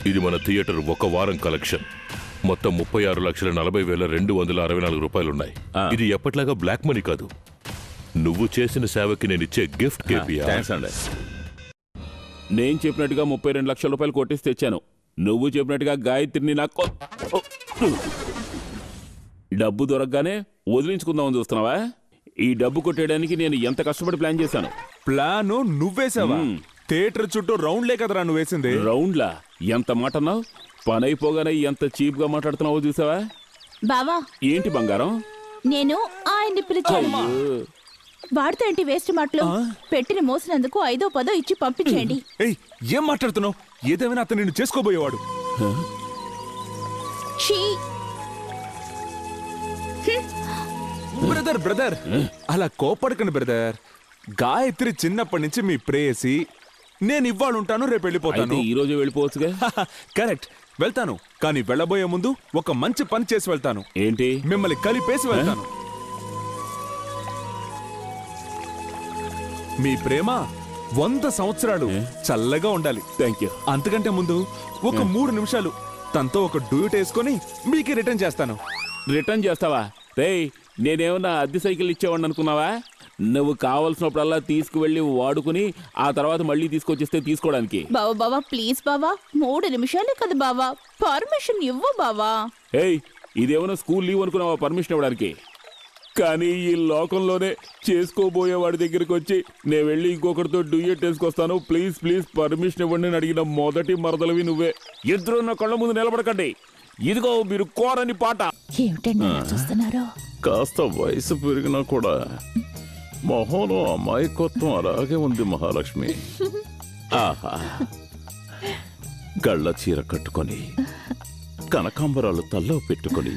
ఇది మన థియేటర్ ఒక వారం కలెక్షన్. మొత్తం 36,40,264 రూపాయలున్నాయి. ఇది ఎప్పట్లాగా బ్లాక్ మనీ కాదు. నువ్వు చేసిన సేవకి నేనిచ్చే గిఫ్ట్. థాంక్స్ అండి. నేను చెప్పినట్టుగా 32 లక్షల రూపాయలు కొట్టేసి తెచ్చాను. నువ్వు చెప్పినట్టుగా గాయత్రిని నాకు డబ్బు దొరకగానే వదిలించుకుందామని చూస్తున్నావా? ఈ డబ్బు కొట్టేయడానికి నేను ఎంత కష్టపడి ప్లాన్ చేశాను. ప్లాను నువ్వేసావా? థియేటర్ చుట్టూ రౌండ్లే కదరా నువ్వు వేసింది. రౌండ్లా? ఎంత మాట అన్నావు? పని అయిపోగానే ఎంత చీప్ గా మాట్లాడుతున్నావో చూసావా? బావా ఏంటి బంగారం? నేను ఆయన్ని పిలిచాను. వాడితో ఏంటి వేస్ట్ మాటలు? పెట్టిన మోసినందుకు 5దో 10దో ఇచ్చి పంపించేయండి. ఏయ్, ఏం మాట్లాడుతున్నావు? ఏదేమైనా అతను నిన్ను చేసుకోబోయేవాడు. బ్రదర్ అలా కోపడకండి బ్రదర్. గాయత్రి చిన్నప్పటి నుంచి మీ ప్రేయసి. నేను ఇవ్వాలుంటాను, రేపు వెళ్ళిపోతాను. ఈ రోజు వెళ్ళిపోవచ్చుగా. కరెక్ట్, వెళ్తాను. కానీ వెళ్ళబోయే ముందు ఒక మంచి పని చేసి వెళ్తాను. ఏంటి? మిమ్మల్ని కలిపేసి వెళ్తాను. మీ ప్రేమ 100 సంవత్సరాలు చల్లగా ఉండాలి. Thank you. అంతకంటే ముందు ఒక 3 నిమిషాలు తనతో ఒక డ్యూట్ వేసుకొని మీకే రిటర్న్ చేస్తాను. రిటర్న్ చేస్తావా? రేయ్, నేనేమన్నా అద్దె సైకిల్ ఇచ్చేవాడిని అనుకున్నావా? నువ్వు కావలసినప్పుడల్లా తీసుకువెళ్ళి వాడుకుని ఆ తర్వాత మళ్ళీ తీసుకొచ్చేస్తే తీసుకోవడానికి. బావా ప్లీజ్ బావా, 3 నిమిషాలే కదా బావా, పర్మిషన్ ఇవ్వు బావా. ఏయ్, ఇదేమన్నా స్కూల్ లీవ్ అనుకున్నావా పర్మిషన్ ఇవ్వడానికి? కానీ ఈ లోకంలోనే చేసుకోబోయే వాడి దగ్గరికి వచ్చి నేను వెళ్ళి ఇంకొకరితో డ్యూయట్ వేసుకొస్తాను, ప్లీజ్ ప్లీజ్ పర్మిషన్ ఇవ్వండి అని అడిగిన మొదటి మరదలవి నువ్వే. ఇద్దరు నా కళ్ళ ముందు నిలబడకండి. ఇదిగో మీరు కోరని పాట. ఏమిటండి చూస్తున్నారు? కాస్త వయసు పెరిగినా కూడా మొహంలో అమాయకత్వం అలాగే ఉంది మహాలక్ష్మి. ఆహా, గళ్ళ చీర కట్టుకొని కనకాంబరాలు తల్లో పెట్టుకొని